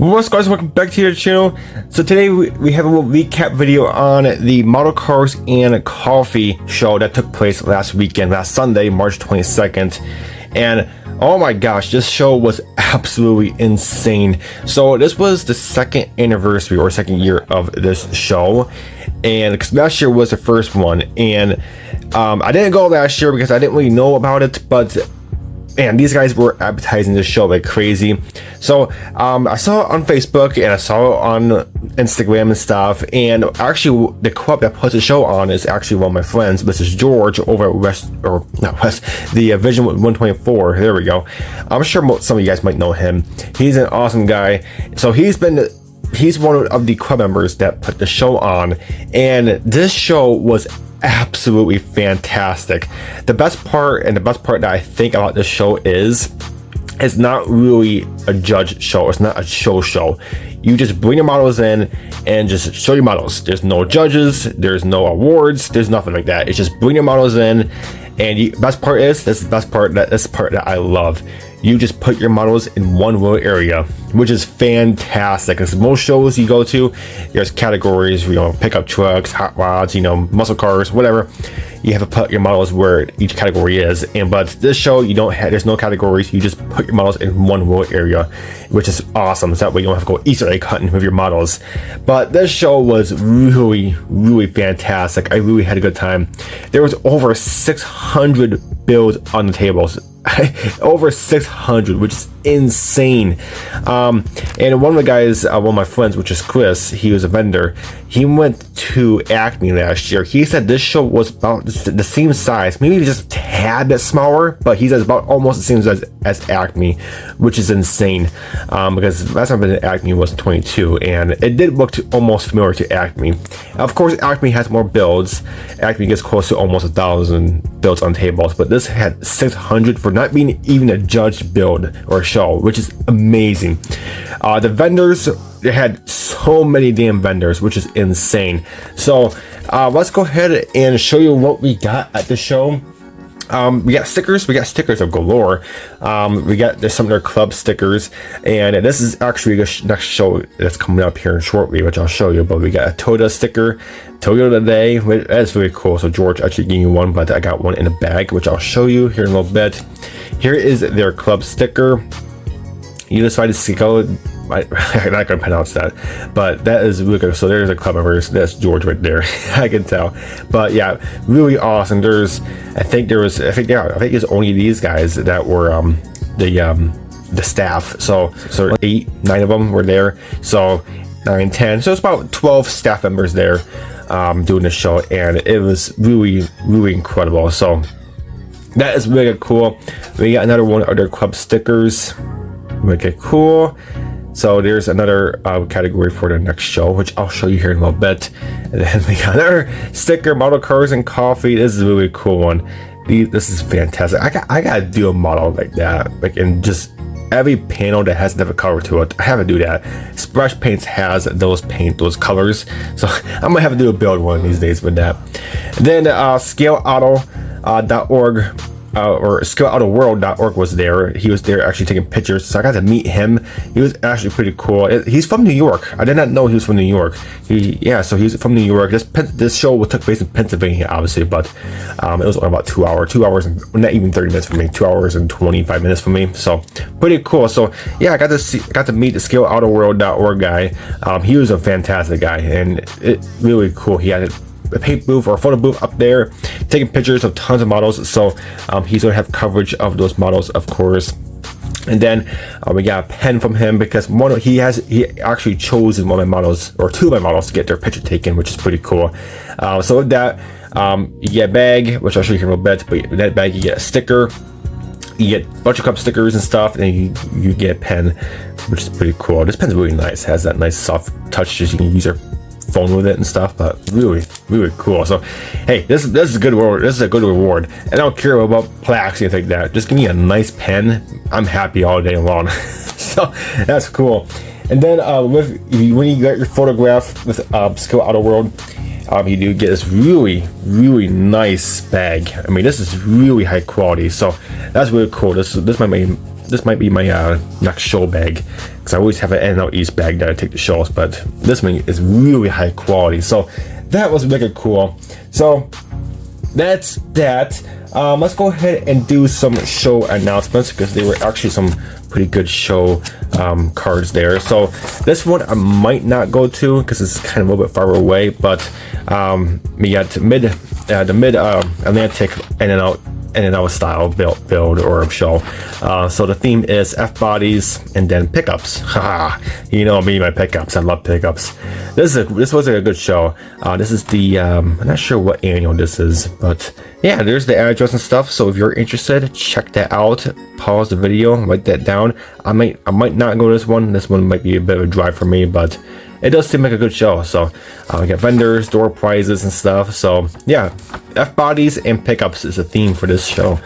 What's up, guys? Welcome back to your channel. So today we have a little recap video on the Model Cars and Coffee show that took place last Sunday, March 22nd. And oh my gosh, this show was absolutely insane. So this was the second anniversary or second year of this show, and because last year was the first one, and I didn't go last year because I didn't really know about it, but man, these guys were advertising this show like crazy. So I saw it on Facebook and I saw it on Instagram and stuff. And actually, the club that puts the show on is actually one of my friends. This is George over at the Vision 124. There we go. I'm sure some of you guys might know him. He's an awesome guy. So he's one of the club members that put the show on, and this show was absolutely fantastic. The best part that I think about this show is it's not really a judge show. It's not a show. You just bring your models in and just show your models. There's no judges, there's no awards, there's nothing like that. It's just bring your models in, and that's the part that I love. You just put your models in one little area, which is fantastic. Because most shows you go to, there's categories, pickup trucks, hot rods, muscle cars, whatever. You have to put your models where each category is. But this show, there's no categories. You just put your models in one little area, which is awesome. So that way you don't have to go Easter egg hunting with your models. But this show was really, really fantastic. I really had a good time. There was over 600 builds on the tables. Over 600, which is insane. And one of the guys, one of my friends, which is Chris, he was a vendor. He went to Acme last year. He said this show was about the same size, maybe just a tad bit smaller, but he says about almost the same size as Acme, which is insane. Because last time I been to Acme was 22, and it did look almost familiar to Acme. Of course, Acme has more builds. Acme gets close to almost 1,000 builds on tables, but this had 600 for not being even a judged build or show, which is amazing. The vendors, they had so many damn vendors, which is insane. So let's go ahead and show you what we got at the show. We got stickers of galore. There's some of their club stickers, and this is actually the next show that's coming up here shortly, which I'll show you. But we got a Toyota sticker, Toyota Day. That's really cool. So George actually gave me one, but I got one in a bag, which I'll show you here in a little bit. Here is their club sticker. Unified Skill. I'm not gonna pronounce that, but that is really good. So there's a club members. That's George right there. I can tell. But yeah, really awesome. I think it's only these guys that were the staff. So 8-9 of them were there. So 9, 10. So it's about 12 staff members there doing the show, and it was really, really incredible. So that is really cool. We got another one of their club stickers. Really cool. So there's another category for the next show, which I'll show you here in a little bit. And then we got our sticker, Model Cars and Coffee. This is a really cool one. This is fantastic. I gotta do a model like that, like in just every panel that has another color to it. I have to do that. Splash Paints has those colors, so I'm gonna have to do a build one of these days with that. And then ScaleAuto.org. Or ScaleAutoWorld.org was there. He was there actually taking pictures, so I got to meet him. He was actually pretty cool. He's from New York. I did not know he was from New York. So he's from New York. This show took place in Pennsylvania, obviously, but it was only about 2 hours, and not even 30 minutes for me. 2 hours and 25 minutes for me. So pretty cool. So yeah, I got to meet the ScaleAutoWorld.org guy. He was a fantastic guy, and it really cool. He had a paint booth or a photo booth up there taking pictures of tons of models, so he's gonna have coverage of those models, of course. And then we got a pen from him because he actually chose one of my models, or two of my models, to get their picture taken, which is pretty cool. So with that, you get a bag, which I'll show you here in a little bit, but in that bag you get a sticker, you get a bunch of cup stickers and stuff, and you get a pen, which is pretty cool. This pen's really nice. It has that nice soft touch, just you can use your phone with it and stuff, but really, really cool. So hey, this is a good reward. This is a good reward, and I don't care about plaques or anything like that. Just give me a nice pen. I'm happy all day long. So that's cool. And then when you get your photograph with ScaleAutoWorld, you do get this really, really nice bag. I mean, this is really high quality, so that's really cool. This might be this might be my next show bag, because I always have an N.Y.S bag that I take to shows, but this one is really high quality. So that was really cool. So that's that. Let's go ahead and do some show announcements, because there were actually some pretty good show cards there. So this one I might not go to because it's kind of a little bit far away, but we got the mid Atlantic N.Y.S style build or show. So the theme is F bodies and then pickups. You know me, my pickups. I love pickups. This was a good show. This is the I'm not sure what annual this is, but yeah, there's the address and stuff. So if you're interested, check that out. Pause the video, write that down. I might not go to this one. This one might be a bit of a drive for me, but it does seem like a good show. So we got vendors, door prizes and stuff. So yeah, F bodies and pickups is a theme for this show.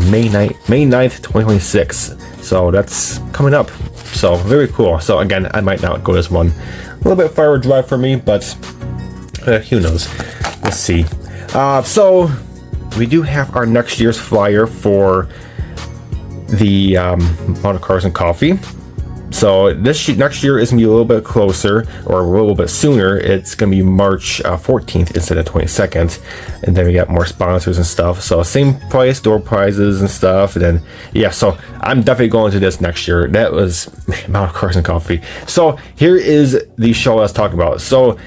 May 9th 2026. So that's coming up. So very cool. So again, I might not go to this one. A little bit far drive for me, but who knows? Let's see. So we do have our next year's flyer for the Model Cars and Coffee. So next year is going to be a little bit closer, or a little bit sooner. It's going to be March 14th instead of 22nd. And then we got more sponsors and stuff. So same price, door prizes and stuff. And then, yeah, so I'm definitely going to this next year. That was Model Cars and Coffee. So here is the show I was talking about. So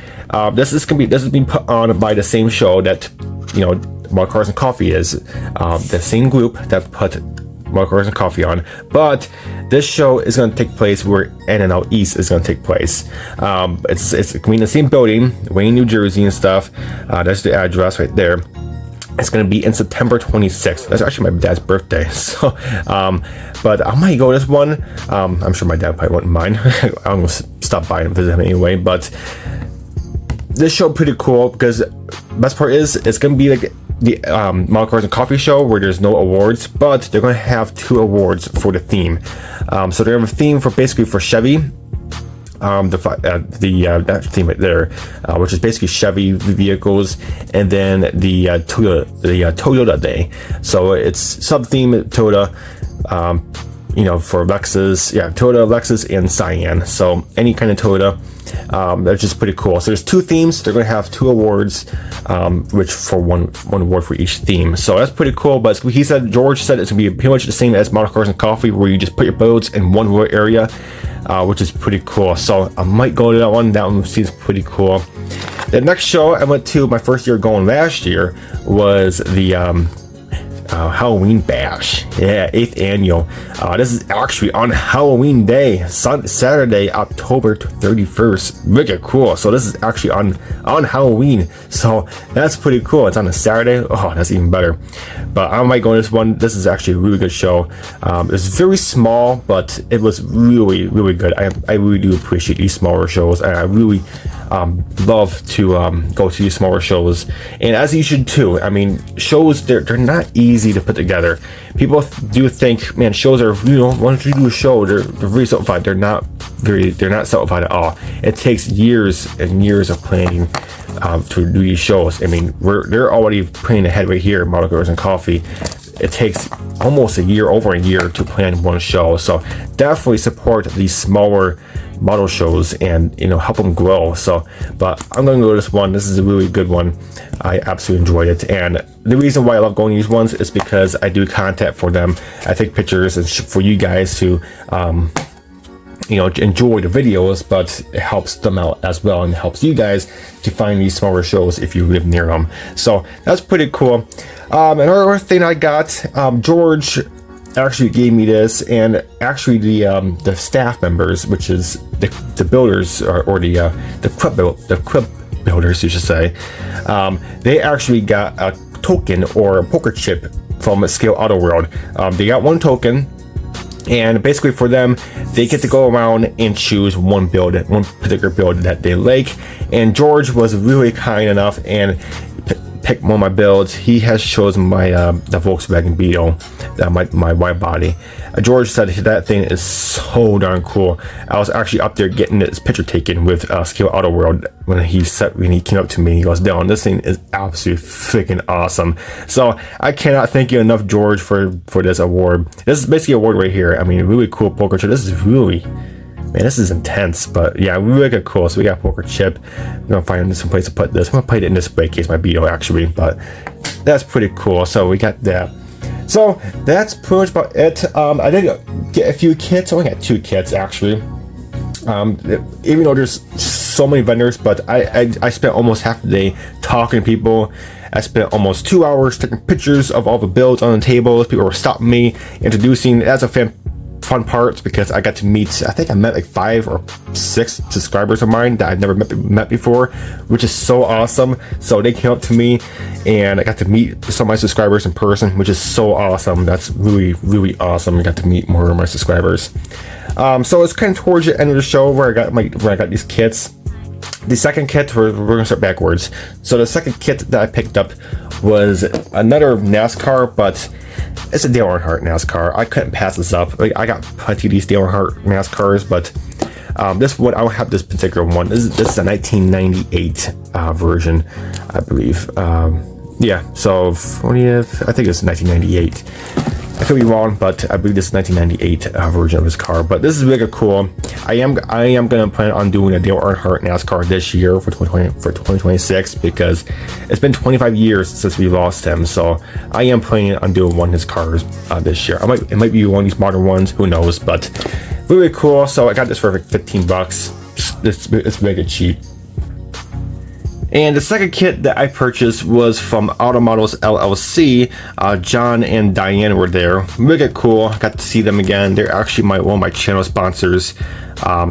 this is being put on by the same show that, you know, Model Cars and Coffee is. The same group that put Model Cars and Coffee on, but this show is going to take place where N.Y.S is going to take place. It's going to be in the same building, Wayne, New Jersey and stuff. That's the address right there. It's going to be in September 26th. That's actually my dad's birthday. So, but I might go this one. I'm sure my dad probably wouldn't mind. I'm going to stop by and visit him anyway. But this show pretty cool, because best part is it's going to be like the Model Cars and Coffee show where there's no awards, but they're going to have 2 awards for the theme. So they have a theme for basically for Chevy, that theme right there, which is basically Chevy vehicles, and then the Toyota Day. So it's sub theme Toyota. You know, for Lexus, yeah, Toyota, Lexus, and Cyan. So any kind of Toyota, that's just pretty cool. So there's 2 themes. They're going to have 2 awards, which for one award for each theme. So that's pretty cool. But George said it's going to be pretty much the same as Model Cars and Coffee, where you just put your boats in one area, which is pretty cool. So I might go to that one. That one seems pretty cool. The next show I went to, my first year going last year, was the Halloween Bash. Yeah, 8th annual. This is actually on Halloween Day, Saturday, October 31st. Really cool. So this is actually on Halloween. So that's pretty cool. It's on a Saturday. Oh, that's even better. But I might go to this one. This is actually a really good show. It's very small, but it was really, really good. I really do appreciate these smaller shows, and I really love to go to these smaller shows, and as you should too. I mean, shows, they're not easy to put together. People do think, man, shows are, you know, once you do a show, they're very simplified. They're not simplified at all. It takes years and years of planning to do these shows. I mean, they're already planning ahead right here, Model Cars and Coffee. It takes almost over a year to plan one show. So definitely support these smaller model shows and, you know, help them grow. So, but I'm going to go to this one. This is a really good one. I absolutely enjoyed it. And the reason why I love going to these ones is because I do content for them. I take pictures and for you guys to, you know, enjoy the videos, but it helps them out as well, and it helps you guys to find these smaller shows if you live near them. So that's pretty cool. Another thing I got, George actually gave me this, and actually the staff members, which is the builders or the crib builders, you should say, they actually got a token or a poker chip from Scale Auto World. They got 1 token. And basically for them, they get to go around and choose one particular build that they like. And George was really kind enough and pick one of my builds. He has chosen my the Volkswagen Beetle, my wide body. George said that thing is so darn cool. I was actually up there getting his picture taken with Scale Auto World when he came up to me. He goes, "Dylan, this thing is absolutely freaking awesome." So I cannot thank you enough, George, for this award. This is basically an award right here. I mean, really cool poker chip. This is really, man, this is intense, but yeah, really good, cool. So we got a poker chip. I'm gonna find some place to put this. I'm gonna put it in this display case, my Beetle actually, but that's pretty cool. So we got that. So that's pretty much about it. I did get a few kits. I only got 2 kits actually. Even though there's so many vendors, but I spent almost half the day talking to people. I spent almost 2 hours taking pictures of all the builds on the tables. People were stopping me, introducing. That's a fun part because I got to meet, I think I met like 5 or 6 subscribers of mine that I've never met before, which is so awesome. So they came up to me and I got to meet some of my subscribers in person, which is so awesome. That's really, really awesome. I got to meet more of my subscribers. So it's kind of towards the end of the show where I got these kits. The second kit, we're gonna start backwards. So the second kit that I picked up was another NASCAR, but it's a Dale Earnhardt NASCAR. I couldn't pass this up. Like, I got plenty of these Dale Earnhardt NASCARs, but this one, I don't have this particular one. This is a 1998 version, I believe. Yeah, so 40th, I think it's 1998. I could be wrong, but I believe this is 1998 version of his car. But this is really cool. I am gonna plan on doing a Dale Earnhardt NASCAR this year for 2026 because it's been 25 years since we lost him. So I am planning on doing one of his cars this year. It might be one of these modern ones. Who knows? But really cool. So I got this for like 15 bucks. It's really cheap. And the second kit that I purchased was from Automotive LLC. John and Diane were there. Really cool. Got to see them again. They're actually one of my channel sponsors.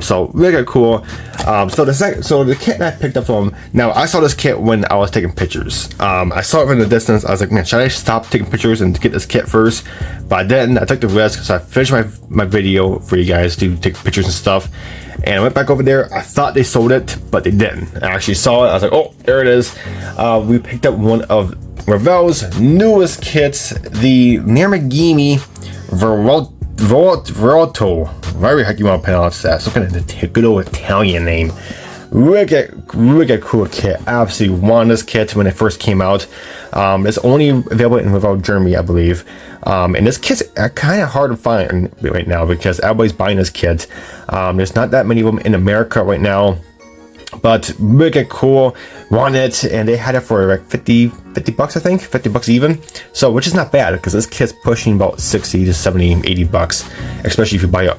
So really cool. So the kit that I picked up from, now I saw this kit when I was taking pictures. I saw it from the distance. I was like, man, should I stop taking pictures and get this kit first? But I didn't. I took the risk, so I finished my video for you guys to take pictures and stuff. And I went back over there. I thought they sold it, but they didn't. I actually saw it. I was like, oh, there it is. We picked up one of Revell's newest kits, the Lamborghini Verotto. Whatever the heck you want to pronounce that. Some kind of good old Italian name. Really cool kit. Absolutely wanted this kit when it first came out. It's only available in Revell Germany, I believe. And this kit's kind of hard to find right now because everybody's buying this kit. There's not that many of them in America right now. But really cool. Want it, and they had it for like 50 bucks, I think, 50 bucks even. So, which is not bad because this kit's pushing about 60 to 70, 80 bucks, especially if you buy it,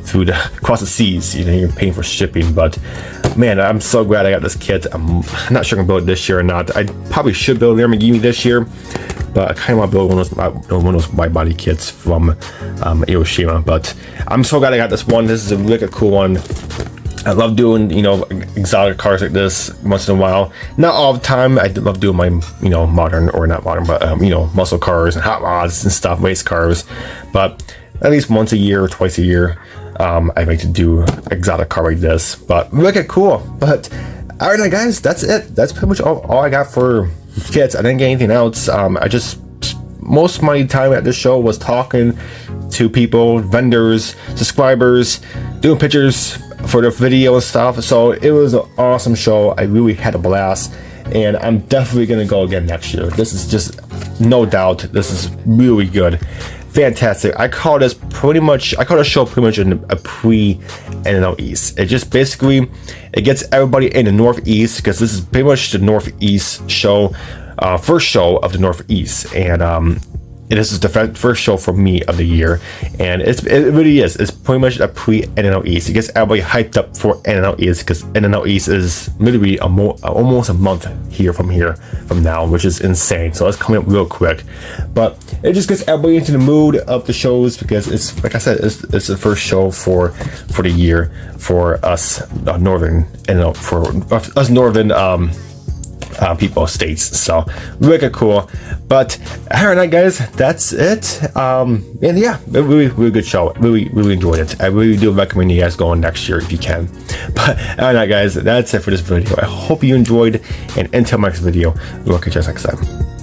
through across the seas. You're paying for shipping. But man, I'm so glad I got this kit. I'm not sure I'm gonna build it this year or not. I probably should build a Lamborghini this year, but I kind of want to build one of those wide body kits from Hiroshima. But I'm so glad I got this one. This is a really cool one. I love doing, exotic cars like this once in a while. Not all the time. I love doing my, modern, or not modern, but, muscle cars and hot rods and stuff, race cars. But at least once a year or twice a year, I like to do exotic car like this. But really cool. But all right, guys, that's it. That's pretty much all I got for kits. I didn't get anything else. Most of my time at this show was talking to people, vendors, subscribers, doing pictures for the video and stuff. So it was an awesome show. I really had a blast, and I'm definitely gonna go again next year. This is just no doubt. This is really good, fantastic. I call the show pretty much a pre-N.N.O.S. It just basically gets everybody in the Northeast, because this is pretty much the Northeast show, first show of the Northeast, and this is the first show for me of the year, and it really is. It's pretty much a pre-N.N.O.S. It gets everybody hyped up for N.N.O.S. because N.N.O.S. is literally almost a month from now, which is insane. So it's coming up real quick, but it just gets everybody into the mood of the shows because it's, like I said, it's the first show for the year for us northern people's states. So really cool. But all right, guys, that's it. And yeah, really good show. Really enjoyed it. I really do recommend you guys going next year if you can. But all right, guys, that's it for this video. I hope you enjoyed, and until my next video, we'll catch you next time.